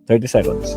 30 seconds.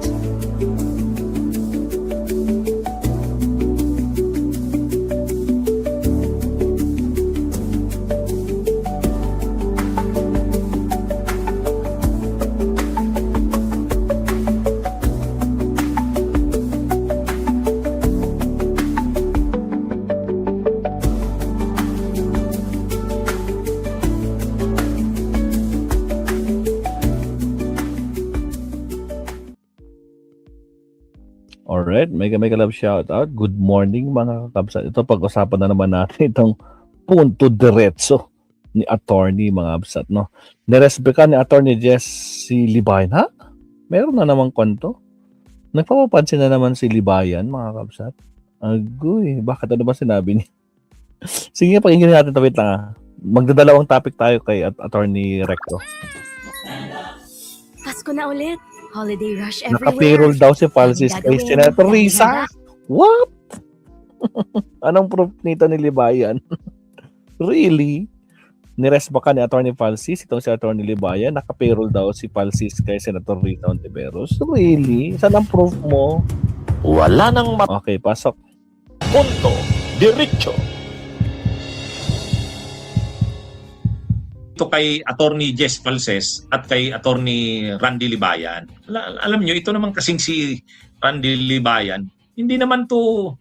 Alright, mega love shout out. Good morning mga kabsat. Ito pag-usapan na naman natin itong punto diretso ni attorney mga kabsat, no. Nirespeto ni attorney Jess si Libayan, ha? Meron na namang kwento. Nagpapapansin na naman si Libayan mga kabsat. Agoy, bakit ano ba sinabi niya? Sige, pakinggan natin, wait lang ha. Magdadalawang topic tayo kay attorney Recto. Pasko na ulit. Holiday rush everywhere. Naka-payroll daw si Falsis kay Senator Risa. What? Anong proof nito ni Libayan? Really? Niresba ka ni Atty. Falsis, itong si Atty. Libayan, naka-payroll daw si Falsis kay Senator Rita Ontiveros. Really? Saan ang proof mo? Wala nang Okay, pasok. punto diretso. Ito kay Attorney Jess Falses at kay Attorney Randy Libayan. Alam nyo, ito naman kasing si Randy Libayan, hindi naman to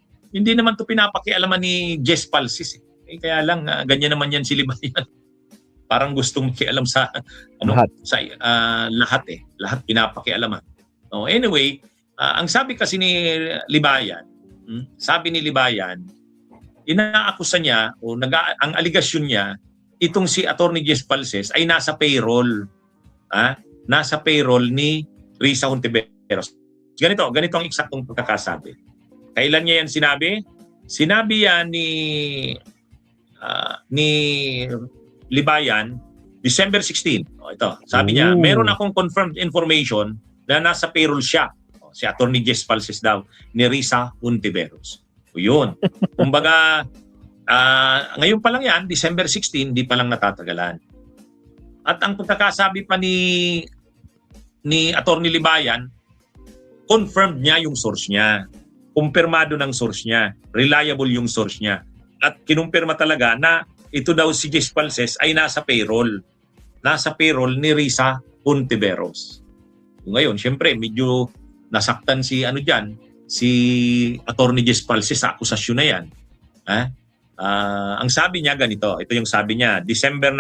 pinapakialaman ni Jess Falses. Kaya lang ganyan naman yan si Libayan. Parang gustong makialam sa Lahat. Lahat eh. Lahat pinapakialaman. Anyway, ang sabi kasi ni Libayan, inaakusa niya o ang aligasyon niya, itong si Attorney Jess Falses ay nasa payroll. Nasa payroll ni Risa Ontiveros. Ganito ang eksaktong pagkakasabi. Kailan niya yan sinabi? Sinabi yan ni Libayan December 16. Ito, sabi niya, meron akong confirmed information na nasa payroll siya. Si Attorney Jess Falses daw ni Risa Ontiveros. Yun. Kumbaga, ngayon pa lang yan, December 16, di pa lang natatagalan. At ang pagkakasabi pa ni Attorney Libayan, confirmed niya yung source niya. Kumpirmado ng source niya. Reliable yung source niya. At kinumpirma talaga na ito daw si Jess Falses ay nasa payroll. Nasa payroll ni Risa Ontiveros. Ngayon, syempre, medyo nasaktan si Attorney Jess Falses sa akusasyon na yan. Ang sabi niya ganito, ito yung sabi niya, December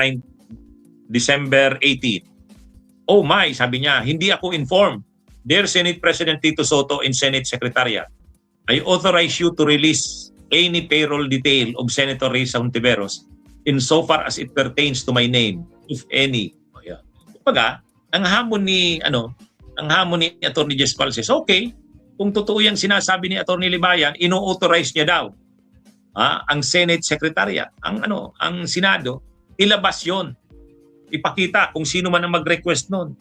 18. Oh my, sabi niya, hindi ako informed. Dear Senate President Tito Soto and Senate Secretariat, I authorize you to release any payroll detail of Senator Risa Ontiveros insofar as it pertains to my name, if any. Kumbaga, ang hamon ni Attorney Jess Falses, okay, kung totoo yan sinasabi ni Attorney Libayan, ino-authorize niya daw ang Senate Secretariat, ang Senado, ilabas yon. Ipakita kung sino man ang mag-request nun.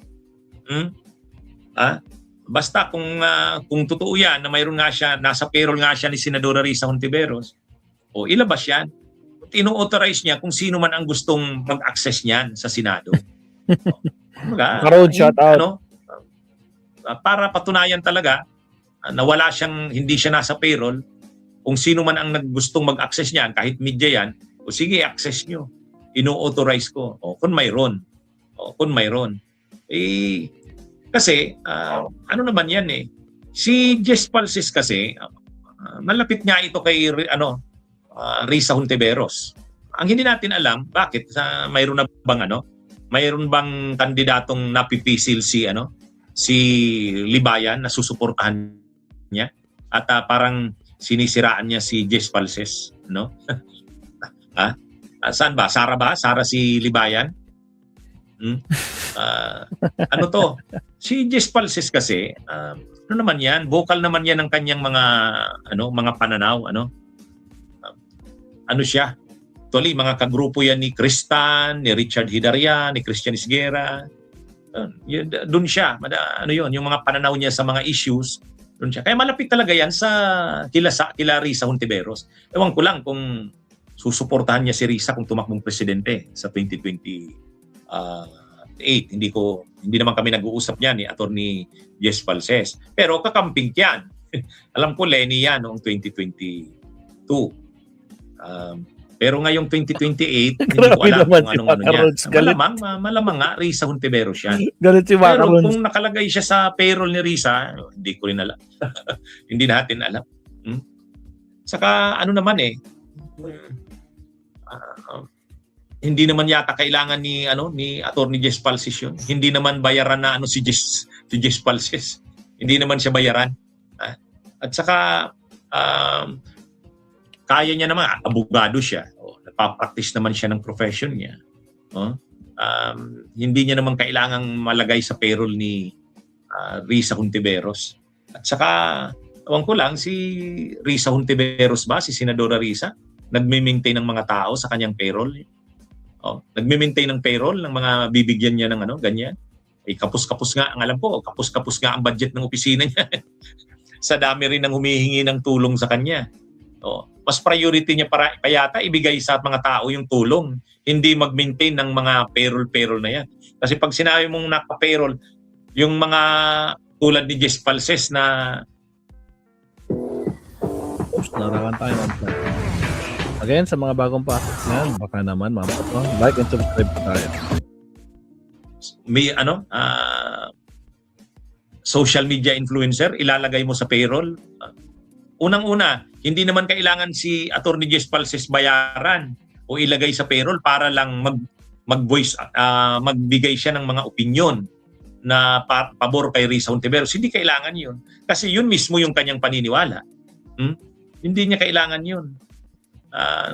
Basta kung totoo yan na mayroon nga siya, nasa payroll nga siya ni Senadora Risa Ontiveros, ilabas yan. Ino-authorize niya kung sino man ang gustong mag-access niyan sa Senado. Road shout out. Para patunayan talaga na hindi siya nasa payroll. Kung sino man ang gustong mag-access niyan, kahit media yan, sige, access nyo. Ino-authorize ko. Kung mayroon. Kasi, ano naman yan eh. Si Jess Falses kasi, malapit nga ito kay Risa Ontiveros. Ang hindi natin alam, bakit? Mayroon bang kandidatong napipisil si Libayan na susuportahan niya? At parang sinisiraan niya si Jess Falses, no? Saan ba? Sara ba? Sara si Libayan? Ano to? Si Jess Falses kasi, ano naman yan? Vocal naman yan ng kanyang mga pananaw, ano siya? Actually, mga kagrupo yan ni Kristan, ni Richard Hidaria, ni Christian Isguera. Doon siya, yung mga pananaw niya sa mga issues, doon siya. Kaya malapit talaga yan sa kila Risa Ontiveros. Ewan ko lang kung susuportahan niya si Risa kung tumakbong presidente sa 2024. Hindi naman kami nag-uusap niyan ni Attorney Jess Falses. Pero kakamping yan. Alam ko Lenny yan noong 2022. Pero ngayong 2028, hindi ko Grabe alam naman kung si anong ano Macarons. niya. Galit. Malamang nga, Risa Hontiveros yan. Galit si Pero Macarons. kung nakalagay siya sa payroll ni Risa, hindi ko rin alam. Hindi natin alam. Saka ano naman hindi naman yata kailangan ni Attorney Jess Falses yun. Hindi naman bayaran na si Jess Falses. Hindi naman siya bayaran. At saka kaya niya naman, abogado siya. Nagpa-practice naman siya ng profession niya. Hindi niya naman kailangang malagay sa payroll ni Risa Hontiveros. At saka, ewan ko lang, si Risa Hontiveros ba, si Senadora Risa, nagme-maintain ng mga tao sa kanyang payroll. Nagme-maintain ng payroll ng mga bibigyan niya ng ganyan. Kapus-kapus nga, ang alam ko, kapus-kapus nga ang budget ng opisina niya. Sa dami rin ng humihingi ng tulong sa kanya. Mas priority niya para yata ibigay sa mga tao yung tulong, hindi mag-maintain ng mga payroll na yan. Kasi pag sinabi mong naka-payroll, yung mga tulad ni Jess Falses na Narawan tayo. Again, sa mga bagong pasok yan, baka naman, like and subscribe tayo. may social media influencer, ilalagay mo sa payroll. Unang-una, hindi naman kailangan si Attorney Jess Falses bayaran o ilagay sa payroll para lang mag-voice, magbigay siya ng mga opinion na pabor kay Risa Hontiveros. Hindi kailangan yun. Kasi yun mismo yung kanyang paniniwala. Hindi niya kailangan yun.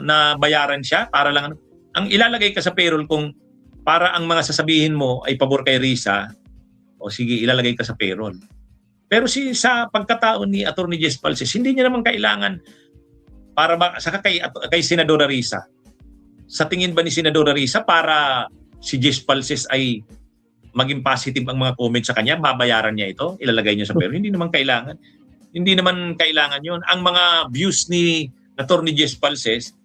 Na bayaran siya para lang. Ang ilalagay ka sa payroll kung para ang mga sasabihin mo ay pabor kay Risa, o sige, ilalagay ka sa payroll. Pero sa pagkatao ni Attorney Jess Falses, hindi niya naman kailangan para saka kay Senadora Risa. Sa tingin ba ni Senadora Risa para si Jess Falses ay maging positive ang mga comments sa kanya, babayaran niya ito, ilalagay niya sa payroll? Hindi naman kailangan. Hindi naman kailangan yun. Ang mga views ni Attorney Jess Falses,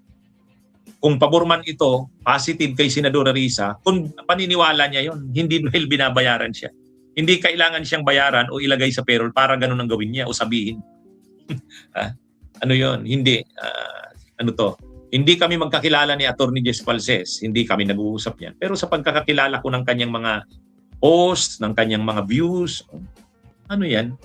kung pabor man ito, positive kay Senadora Risa, kung paniniwala niya yun, hindi dahil binabayaran siya. Hindi kailangan siyang bayaran o ilagay sa payroll para ganun ang gawin niya o sabihin. Ano yun? Hindi. Hindi kami magkakilala ni Attorney Jess Falses. Hindi kami nag-uusap yan. Pero sa pagkakakilala ko ng kanyang mga posts, ng kanyang mga views, yan?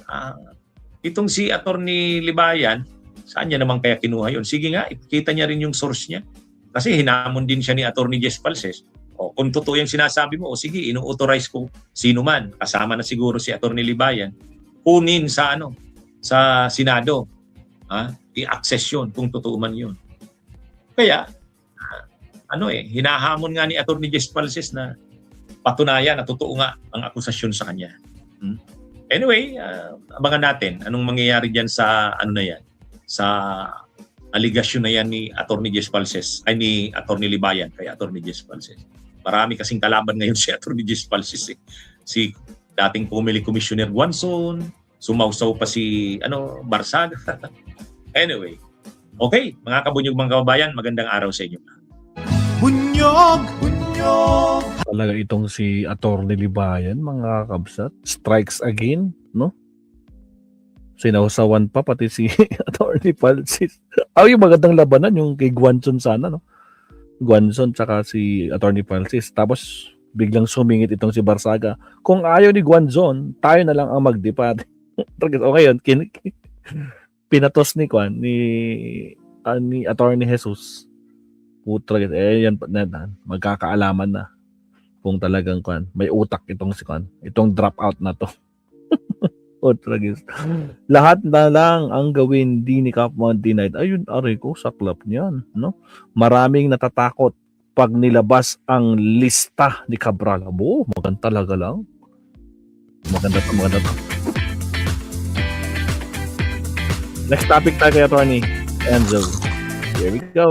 Itong si Attorney Libayan, saan niya naman kaya kinuha yun? Sige nga, ipakita niya rin yung source niya. Kasi hinamon din siya ni Attorney Jess Falses. Kung totoo yung sinasabi mo, sige, ino-authorize ko sino man, kasama na siguro si Attorney Libayan, kunin sa Senado. I-access yun kung totoo man yun. Kaya, hinahamon nga ni Attorney Jess Falses na patunayan na totoo nga ang akusasyon sa kanya. Anyway, abangan natin anong mangyayari diyan sa sa aligasyon na yan ni Attorney Jess Falses, ay ni Attorney Libayan kay Attorney Jess Falses. Marami kasing kalaban ngayon si Attorney Jess Falses. Si dating Comelec Commissioner Guanzon, sumausaw pa si Barsaga. Anyway, okay, mga kabunyog, mga kababayan, magandang araw sa inyo. Bunyog! Talaga itong si Attorney Libayan, mga kabsat, strikes again, no? Sinausawan pa pati si Attorney Falses. Yung magandang labanan yung kay Guanzon sana, no? Guanzon tsaka si Attorney Falses. Tapos biglang sumingit itong si Barsaga. Kung ayaw ni Guanzon, tayo na lang ang magdipad. Okay yun. Pinatos ni Attorney Jesus. Putra, yan, magkakaalaman na kung talagang may utak itong itong dropout na to. Lahat na lang ang gawin, di ni Kapman denied. Ayun, aray ko, saklap niyan, no? Maraming natatakot pag nilabas ang lista ni Cabral. Maganda talaga lang. Maganda to. Next topic tayo kay Attorney Enzo. Here we go.